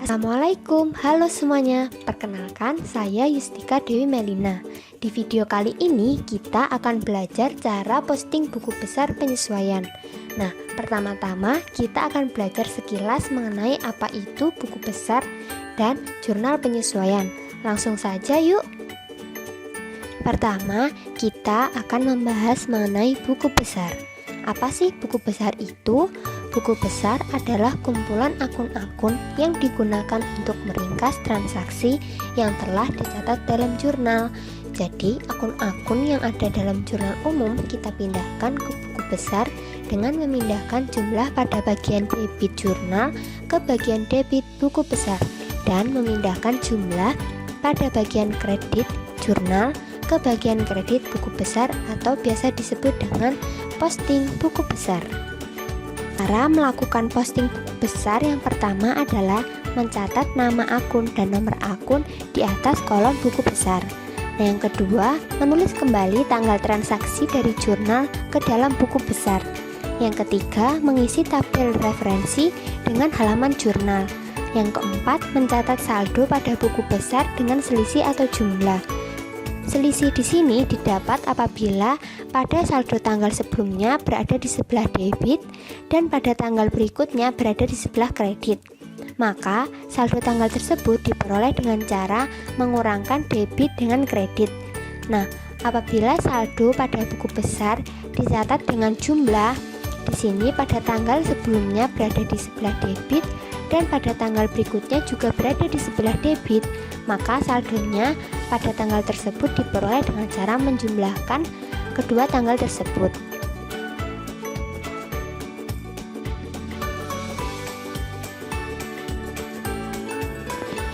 Assalamualaikum, halo semuanya. Perkenalkan, saya Yustika Dewi Melina. Di video kali ini kita akan belajar cara posting buku besar penyesuaian. Nah, pertama-tama kita akan belajar sekilas mengenai apa itu buku besar dan jurnal penyesuaian. Langsung saja yuk. Pertama, kita akan membahas mengenai buku besar. Apa sih buku besar itu? Buku besar adalah kumpulan akun-akun yang digunakan untuk meringkas transaksi yang telah dicatat dalam jurnal. Jadi, akun-akun yang ada dalam jurnal umum kita pindahkan ke buku besar dengan memindahkan jumlah pada bagian debit jurnal ke bagian debit buku besar dan memindahkan jumlah pada bagian kredit jurnal ke bagian kredit buku besar atau biasa disebut dengan posting buku besar. Cara melakukan posting buku besar yang pertama adalah mencatat nama akun dan nomor akun di atas kolom buku besar. Nah, yang kedua, menulis kembali tanggal transaksi dari jurnal ke dalam buku besar. Yang ketiga, mengisi tabel referensi dengan halaman jurnal. Yang keempat, mencatat saldo pada buku besar dengan selisih atau jumlah. Selisih di sini didapat apabila pada saldo tanggal sebelumnya berada di sebelah debit dan pada tanggal berikutnya berada di sebelah kredit. Maka saldo tanggal tersebut diperoleh dengan cara mengurangkan debit dengan kredit. Nah, apabila saldo pada buku besar dicatat dengan jumlah, di sini pada tanggal sebelumnya berada di sebelah debit dan pada tanggal berikutnya juga berada di sebelah debit, maka saldonya pada tanggal tersebut diperoleh dengan cara menjumlahkan kedua tanggal tersebut.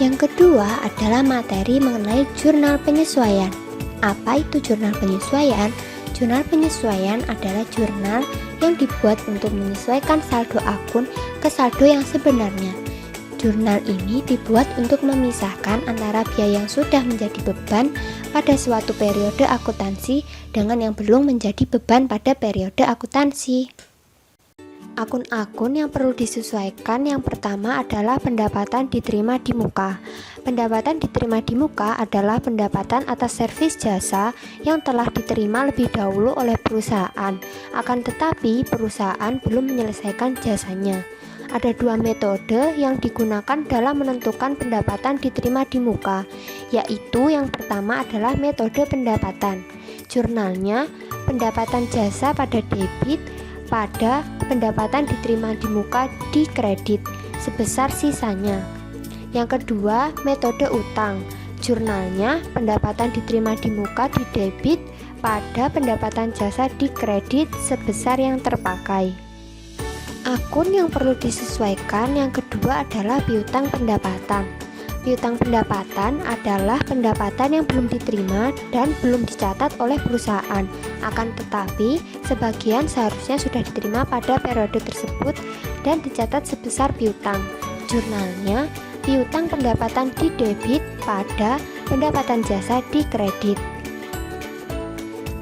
Yang kedua adalah materi mengenai jurnal penyesuaian. Apa itu jurnal penyesuaian? Jurnal penyesuaian adalah jurnal yang dibuat untuk menyesuaikan saldo akun ke saldo yang sebenarnya. Jurnal ini dibuat untuk memisahkan antara biaya yang sudah menjadi beban pada suatu periode akuntansi dengan yang belum menjadi beban pada periode akuntansi. Akun-akun yang perlu disesuaikan yang pertama adalah pendapatan diterima di muka. Pendapatan diterima di muka adalah pendapatan atas servis jasa yang telah diterima lebih dahulu oleh perusahaan, akan tetapi perusahaan belum menyelesaikan jasanya. Ada dua metode yang digunakan dalam menentukan pendapatan diterima di muka, yaitu yang pertama adalah metode pendapatan. Jurnalnya, pendapatan jasa pada debit pada pendapatan diterima di muka di kredit sebesar sisanya. Yang kedua, metode utang. Jurnalnya, pendapatan diterima di muka di debit pada pendapatan jasa di kredit sebesar yang terpakai. Akun yang perlu disesuaikan yang kedua adalah piutang pendapatan. Piutang pendapatan adalah pendapatan yang belum diterima dan belum dicatat oleh perusahaan. Akan tetapi, sebagian seharusnya sudah diterima pada periode tersebut dan dicatat sebesar piutang. Jurnalnya, piutang pendapatan di debit pada pendapatan jasa di kredit.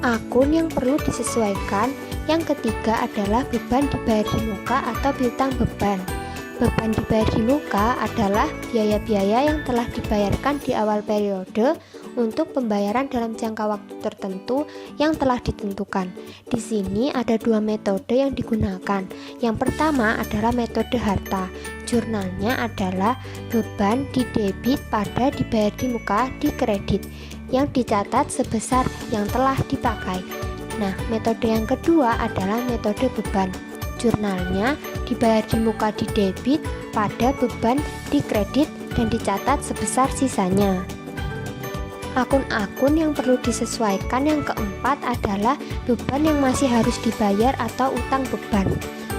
Akun yang perlu disesuaikan yang ketiga adalah beban dibayar di muka atau piutang beban. Beban dibayar di muka adalah biaya-biaya yang telah dibayarkan di awal periode untuk pembayaran dalam jangka waktu tertentu yang telah ditentukan. Di sini ada dua metode yang digunakan. Yang pertama adalah metode harta. Jurnalnya adalah beban di debit pada dibayar di muka di kredit yang dicatat sebesar yang telah dipakai. Nah, metode yang kedua adalah metode beban. Jurnalnya dibayar di muka di debit pada beban di kredit dan dicatat sebesar sisanya. Akun-akun yang perlu disesuaikan yang keempat adalah beban yang masih harus dibayar atau utang beban.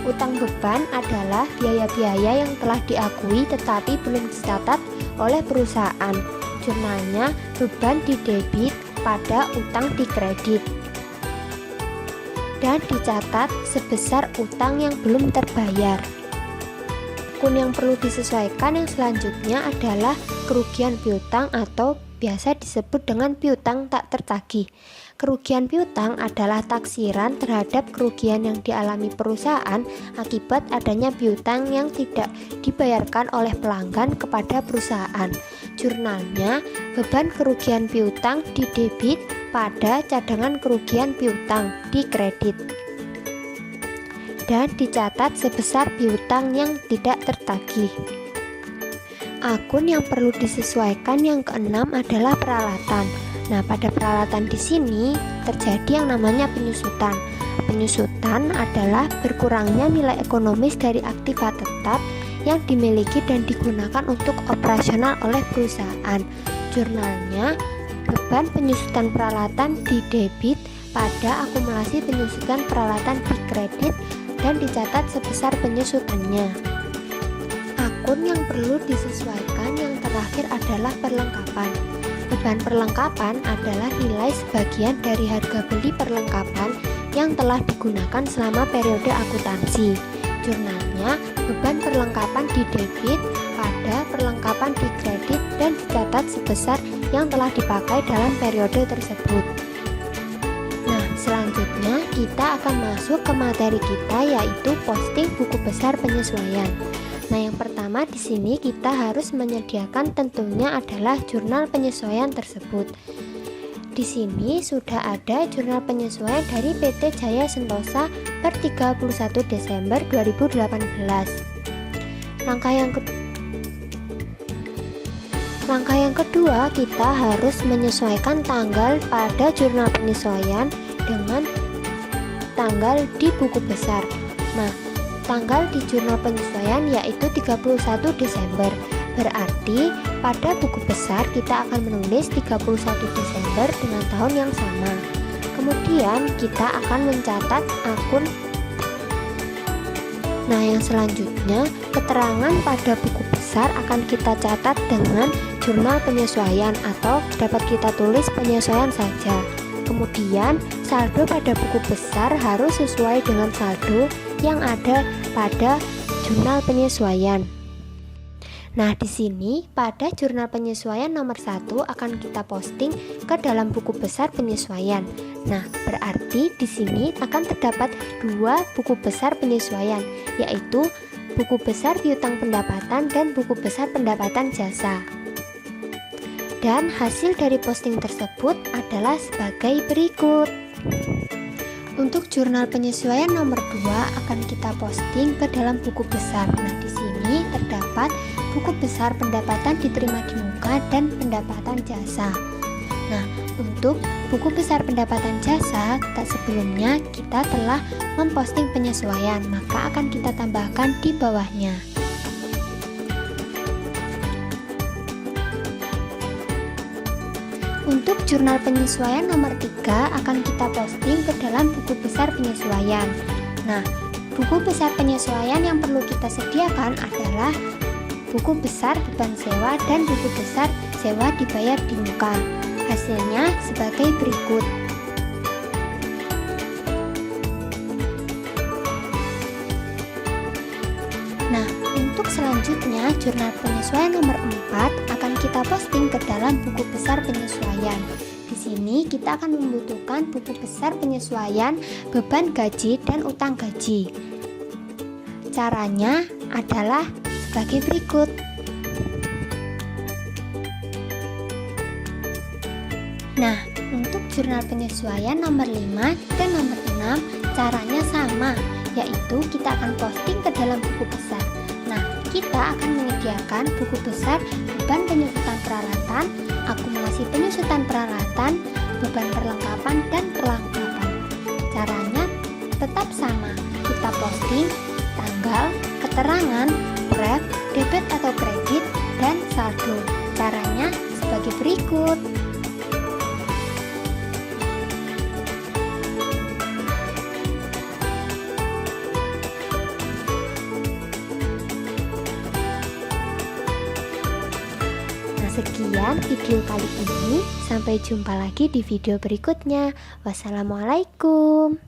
Utang beban adalah biaya-biaya yang telah diakui tetapi belum dicatat oleh perusahaan. Jurnalnya beban di debit pada utang di kredit dan dicatat sebesar utang yang belum terbayar. akun yang perlu disesuaikan yang selanjutnya adalah kerugian piutang atau biasa disebut dengan piutang tak tertagih. Kerugian piutang adalah taksiran terhadap kerugian yang dialami perusahaan akibat adanya piutang yang tidak dibayarkan oleh pelanggan kepada perusahaan. Jurnalnya, beban kerugian piutang didebit pada cadangan kerugian piutang di kredit dan dicatat sebesar piutang yang tidak tertagih. Akun yang perlu disesuaikan yang keenam adalah peralatan. Nah, pada peralatan di sini terjadi yang namanya penyusutan. Penyusutan adalah berkurangnya nilai ekonomis dari aktiva tetap yang dimiliki dan digunakan untuk operasional oleh perusahaan. Jurnalnya, beban penyusutan peralatan didebit pada akumulasi penyusutan peralatan di kredit dan dicatat sebesar penyusutannya. Akun yang perlu disesuaikan yang terakhir adalah perlengkapan. Beban perlengkapan adalah nilai sebagian dari harga beli perlengkapan yang telah digunakan selama periode akuntansi. Jurnalnya, beban perlengkapan didebit pada perlengkapan di kredit dan dicatat sebesar yang telah dipakai dalam periode tersebut. Nah, selanjutnya kita akan masuk ke materi kita, yaitu posting buku besar penyesuaian. Nah, yang pertama di sini kita harus menyediakan tentunya adalah jurnal penyesuaian tersebut. Di sini sudah ada jurnal penyesuaian dari PT Jaya Sentosa per 31 Desember 2018. Langkah yang kedua, kita harus menyesuaikan tanggal pada jurnal penyesuaian dengan tanggal di buku besar. Nah, tanggal di jurnal penyesuaian yaitu 31 Desember. Berarti pada buku besar kita akan menulis 31 Desember dengan tahun yang sama. Kemudian kita akan mencatat akun. Nah, yang selanjutnya, keterangan pada buku besar akan kita catat dengan jurnal penyesuaian atau dapat kita tulis penyesuaian saja. Kemudian, saldo pada buku besar harus sesuai dengan saldo yang ada pada jurnal penyesuaian. Nah, di sini pada jurnal penyesuaian nomor 1 akan kita posting ke dalam buku besar penyesuaian. Nah, berarti di sini akan terdapat dua buku besar penyesuaian, yaitu buku besar piutang pendapatan dan buku besar pendapatan jasa. Dan hasil dari posting tersebut adalah sebagai berikut. Untuk jurnal penyesuaian nomor 2 akan kita posting ke dalam buku besar. Nah, di sini terdapat buku besar pendapatan diterima di muka dan pendapatan jasa. Nah, untuk buku besar pendapatan jasa, sebelumnya kita telah memposting penyesuaian, maka akan kita tambahkan di bawahnya. Untuk jurnal penyesuaian nomor 3 akan kita posting ke dalam buku besar penyesuaian. Nah, buku besar penyesuaian yang perlu kita sediakan adalah buku besar beban sewa dan buku besar sewa dibayar di muka. Hasilnya sebagai berikut. Nah, untuk selanjutnya jurnal penyesuaian nomor 4 akan kita posting ke dalam buku besar penyesuaian. Di sini kita akan membutuhkan buku besar penyesuaian beban gaji dan utang gaji. Caranya adalah sebagai berikut. Nah, untuk jurnal penyesuaian nomor 5 dan nomor 6 caranya sama, yaitu kita akan posting ke dalam buku besar. Nah, kita akan menyediakan buku besar beban penyusutan peralatan, akumulasi penyusutan peralatan, beban perlengkapan, dan perlengkapan. Caranya tetap sama, kita posting tanggal, keterangan, ref, debit atau kredit, dan saldo. Caranya sebagai berikut. Sekian video kali ini, sampai jumpa lagi di video berikutnya. Wassalamualaikum.